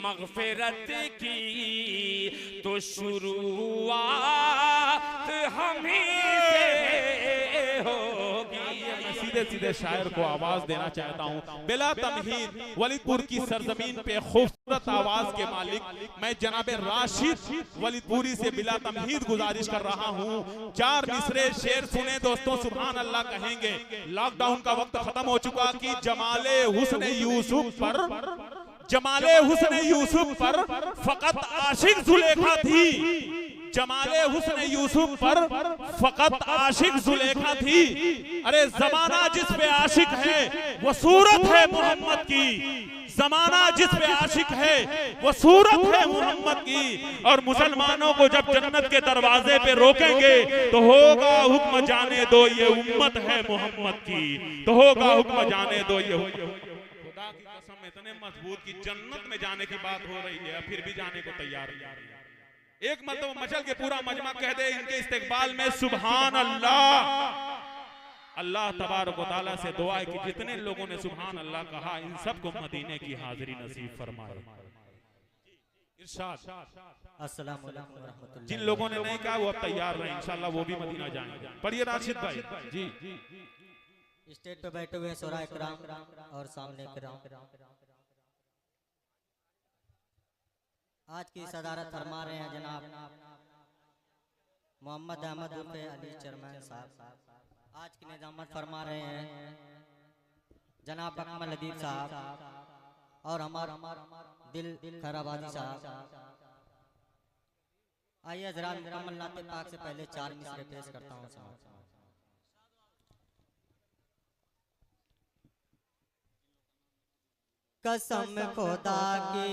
मग़फ़िरत की तो शुरुआत हम ही से होगी। मैं सीधे सीधे शायर को आवाज देना चाहता हूँ। बिला तमहीद वलीदपुर की सरजमीन पे खूबसूरत आवाज के मालिक मैं जनाब राशिद वलीदपुरी से बिला तमहीद गुजारिश कर रहा हूँ, 4 मिसरे शेर सुने दोस्तों, सुभान अल्लाह कहेंगे। लॉकडाउन का वक्त खत्म हो चुका कि जमाले हुस्न यूसुफ पर, जमाले हुस्न यूसुफ पर फकत आशिक जुलेखा थी, जमाले हुस्न यूसुफ पर फकत आशिक जुलेखा थी। अरे जमाना जिस पे आशिक है वो सूरत है मोहम्मद की, जमाना जिस पे आशिक है वो सूरत है मोहम्मद की। और मुसलमानों को जब जन्नत के दरवाजे पे रोकेंगे तो होगा हुक्म जाने दो ये उम्मत है मोहम्मद की, तो होगा हुक्म जाने दो ये। खुदा की कसम इतने मजबूत की जन्नत में जाने की बात हो रही है, फिर भी जाने को तैयार नहीं। एक मतलब मचल के पूरा मजमा कह दे इनके इस्तेकबाल में सुभान अल्लाह। अल्लाह तबारक व तआला से दुआ है कि जितने लोगों ने सुभान अल्लाह कहा इन सबको मदीने की हाजिरी नसीब फरमाए। इरशाद। अस्सलाम वालेकुम रहमतुल्लाह। जिन लोगों ने नहीं कहा वो अब तैयार रहे, इंशाल्लाह वो भी मदीना जाएंगे। पढ़िए राशिद भाई जी। स्टेज पे बैठे हुए शोरा इकराम और सामने इकराम, आज की सदारत फरमा रहे हैं जनाब मोहम्मद अहमद उर्फे अली चेयरमैन साहब। आज की निजामत फरमा रहे हैं जनाब अकमल अदीब साहब और हमारा दिल खैराबादी साहब। आइए जरा मुकम्मल नाते पाक से पहले 4 मिसरे पेश करता हूँ। कसम खुदा की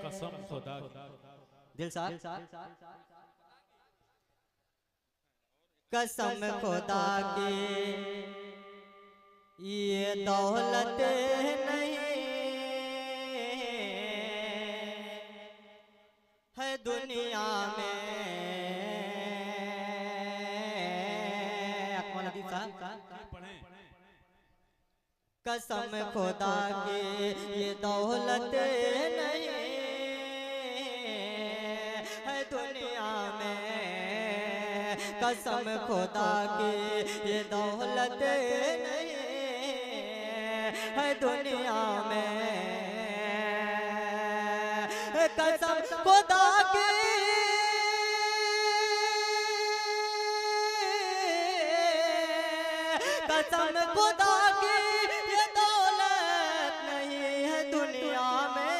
कसम खुदा दिल साहब, कसम खुदा की ये दौलत नहीं है दुनिया में। कसम खुदा की ये दौलत नहीं है दुनिया में, कसम खुदा की ये दौलत नहीं है दुनिया में। कसम खुदा की कसम खुदा की ये दौलत नहीं है दुनिया में।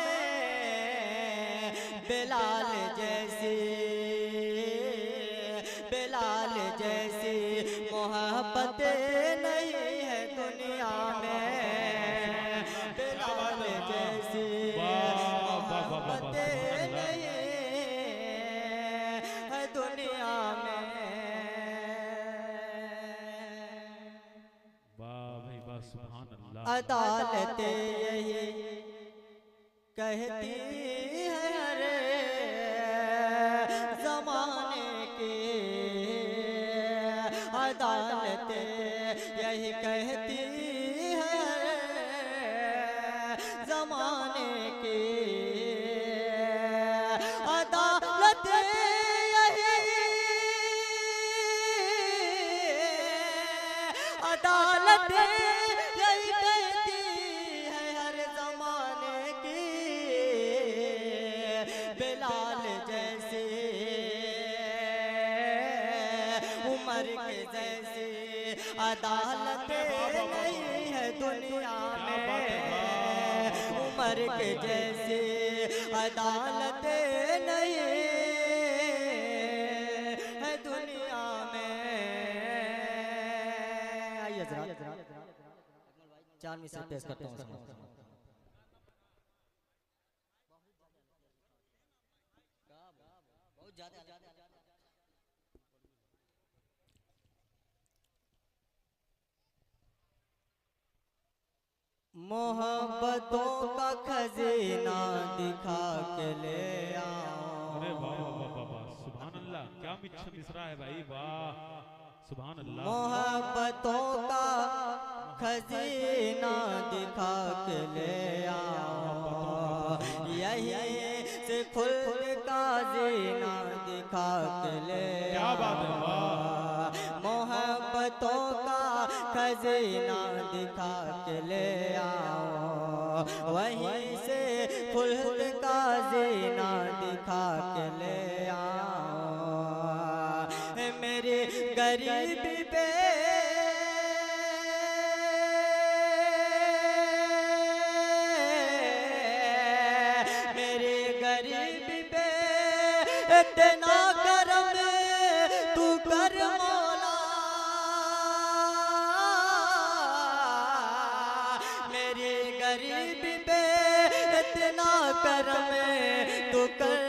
बिलाल जैसी मोहब्बत नहीं है दुनिया में। बिलाल जैसी मोहब्बत नहीं है दुनिया में। अदालत यही कहती है हर जमाने की, अदालत यही कहती है हर जमाने की। अदालत यही अदालत यही कहती है हर जमाने की। बिलाल जैसी उमर के जैसी अदालत नहीं है दुनिया में। उमर के जैसी अदालत नहीं है दुनिया में। आइए जरा 4 मिसरे पेश करता हूँ। मोहब्बतों का खजीना दिखा के ले आओ। अरे वाह वाह वाह वाह, सुभान अल्लाह, क्या मिसरा है भाई, वाह सुभान अल्लाह। मोहब्बतों का खजीना दिखा के ले आओ, यही से खुद का जीना दिखा के ले क्या बात है, वाह। मोहब्बतों का खजीना दिखा के ले आओ, वहीं से खुद का जीना दिखा के ले आओ। मेरी गरीबी पे मेरी गरीबी पे इतना करम तू कर मौला, मेरी गरीबी पे इतना करम तू कर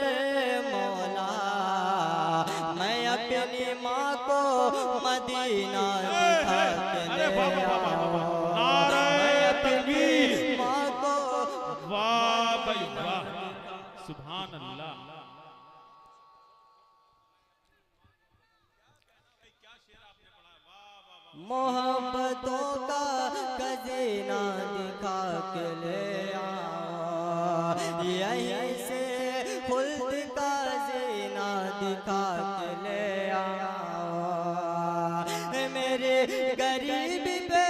मौला। मैं अपनी माँ को मदीना दिखा के अरे ले वाह वाह वाह वाह, आओ, नारे तकबीर, माँ को वाह भाई वाह, सुभान अल्लाह। मोहब्बतों का खजीना दिखा के ले आओ, यहीं से खुद का जीना दिखा के ले आओ। मेरे गरीबी पे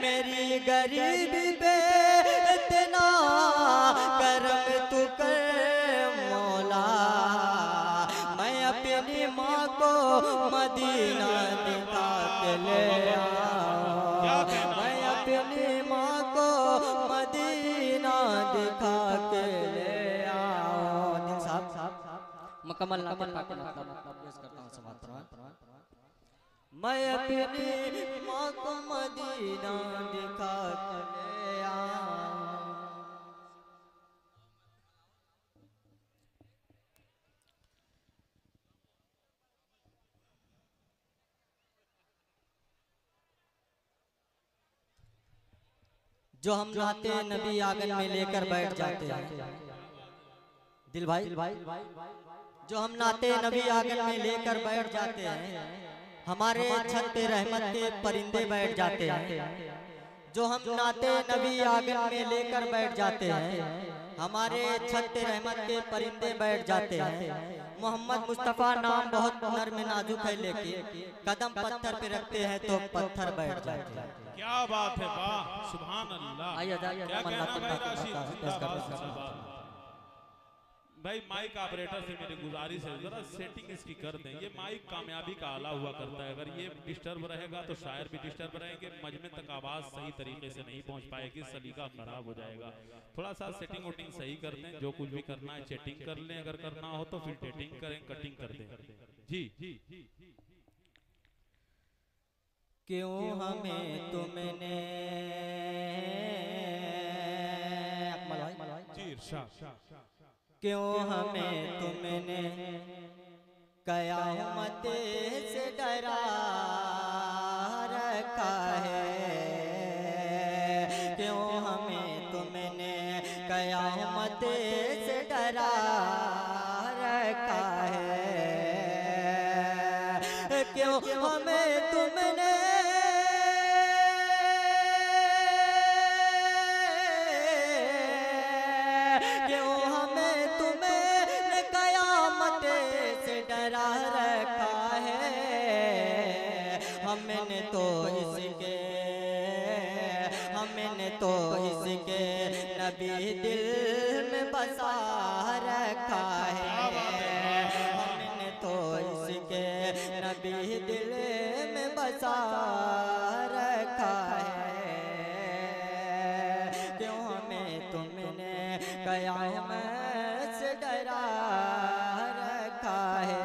मेरी गरीबी पे इतना करम तू कर मौला। मैं अपनी माँ को मदीना दिखा के ले आओ, मैं अपनी माँ को मदीना दिखा के ले आओ। दिल साहब मुकम्मल नाम मतलब पेश करता हूँ समाप्त फरमाएं। मैं अपनी माँ को मदीना दिखा के ले आऊं। जो हम नाते नबी आंगन में लेकर बैठ जाते हैं, दिल भाई जो हम नाते नबी आंगन में लेकर बैठ जाते हैं, हमारे छत पे रहमत के परिंदे बैठ जाते हैं। जो हम नाते नबी आंगन में लेकर बैठ जाते हैं, हमारे छत पे रहमत के परिंदे बैठ जाते हैं। मोहम्मद मुस्तफ़ा नाम बहुत नर्म नाजुक है, लेकिन कदम पत्थर पे रखते हैं तो पत्थर बैठ जाते हैं। क्या बात है, वाह सुभान अल्लाह। आइए क्या कहना भाई राशिद, जिंदाबाद जिंदाबाद। भाई माइक ऑपरेटर से मेरी गुजारिश है, जरा सेटिंग इसकी कर दें। ये माइक कामयाबी का आला हुआ करता है, अगर ये डिस्टर्ब रहेगा तो शायर भी डिस्टर्ब रहेंगे, मजमे तक आवाज सही तरीके से नहीं पहुंच पाएगी, सलीका खराब हो जाएगा। थोड़ा सा सेटिंग वोटिंग सही कर दें, जो कुछ भी करना है चैटिंग कर लें, अगर करना हो तो फिर डेटिंग करें, कटिंग कर दें। जी क्यों हमें तुमने जी इरशाद। क्यों हमें तुमने कयामत से डरा रखा है। क्यों हमें तुमने कयामत से डरा रखा है। क्यों हमें तुमने नबी दिल में बसा रखा है। हमने तो इसके नबी दिल में बसा रखा है। क्यों हमें तुमने कयामत से डरा रखा है।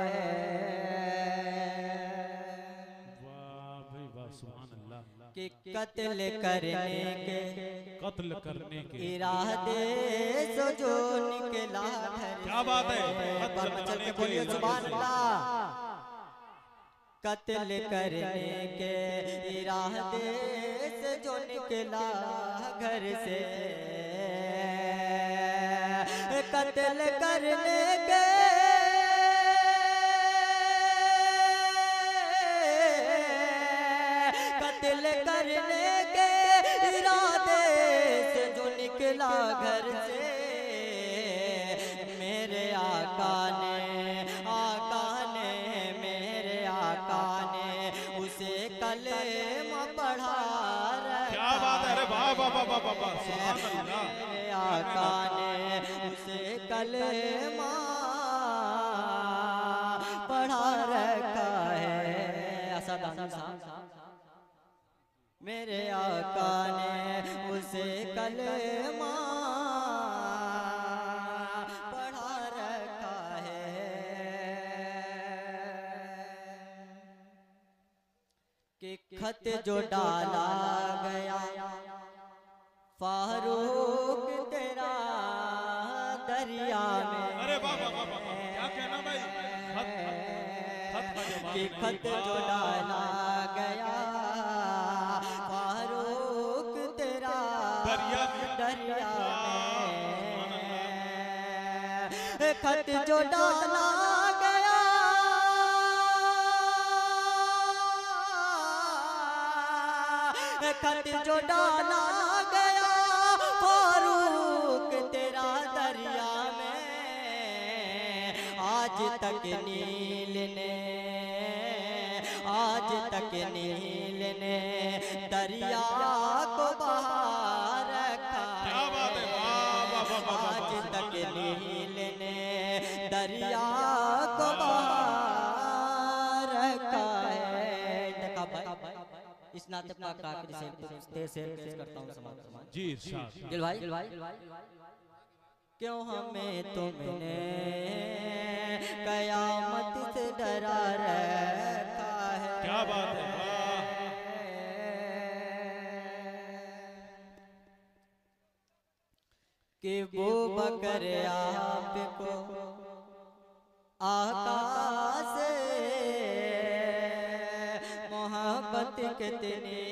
वाह भाई वाह सुभान अल्लाह। कि कत्ल करने के इरादे से जो निकला घर। क्या बात है, चल के बोलिए सुभान अल्लाह। कत्ल करने के इरादे से जो निकला घर से, कत्ल करने के करने के इरादे से जो निकला घर से, मेरे आका ने मेरे आका ने उसे कलेमा पढ़ा रखा। क्या बात है, अरे वाह वाह वाह वाह वाह, सुभान अल्लाह। मेरे आका ने उसे कलेमा पढ़ा रखा है। असदानी साहब, मेरे आका ने उसे कलेमा पढ़ा रखा है। कि खत जो डाला गया फारूक तेरा दरिया में, अरे वाह वाह वाह वाह, क्या कहना भाई, खत का जवाब कि खत जो डाला गया फारूक तेरा दरिया में, खत जो डाला गया खत जो डाला गया फारूक तेरा दरिया में, आज तक नील ने दरिया को बहा रखा। क्या बात है, वाह वाह वाह वाह, आज तक नील ने दरिया को बहा रखा है। देखा भाई, इस नाते पाक का आखिरी शेर पेश करता हूँ समाज। जी इरशाद। दिल भाई क्यों हमें तुमने कयामत से डरा रखा है। क्या बात है, वाह। कि वो बकर आपको आकाश से मोहब्बत कितनी,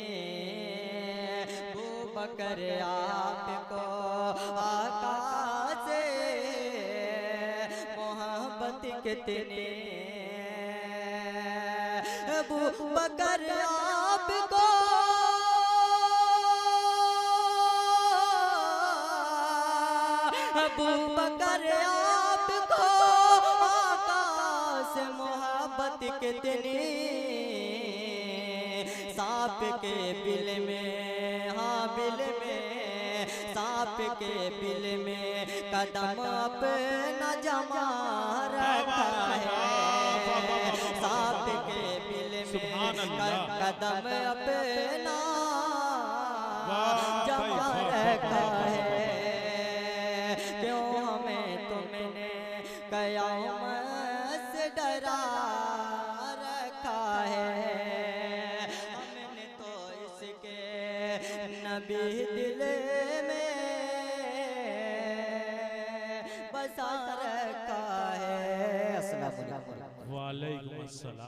वो बकर आपको आकाश से मोहब्बत कितनी, वो बकर आपको अबू बकर आपको आकाश मोहब्बत कितनी, सांप के बिल में, हाँ बिल में, सांप के बिल में कदम अपना जमा रखा है। सांप के बिल में कदम अपना जमा रखा है। क्यों हमें तुमने कयामत से डरा रखा है। हमने तो इसके नबी दिल में बसा रखा है। अस्सलाम वालेकुम। वालेकुम अस्सलाम।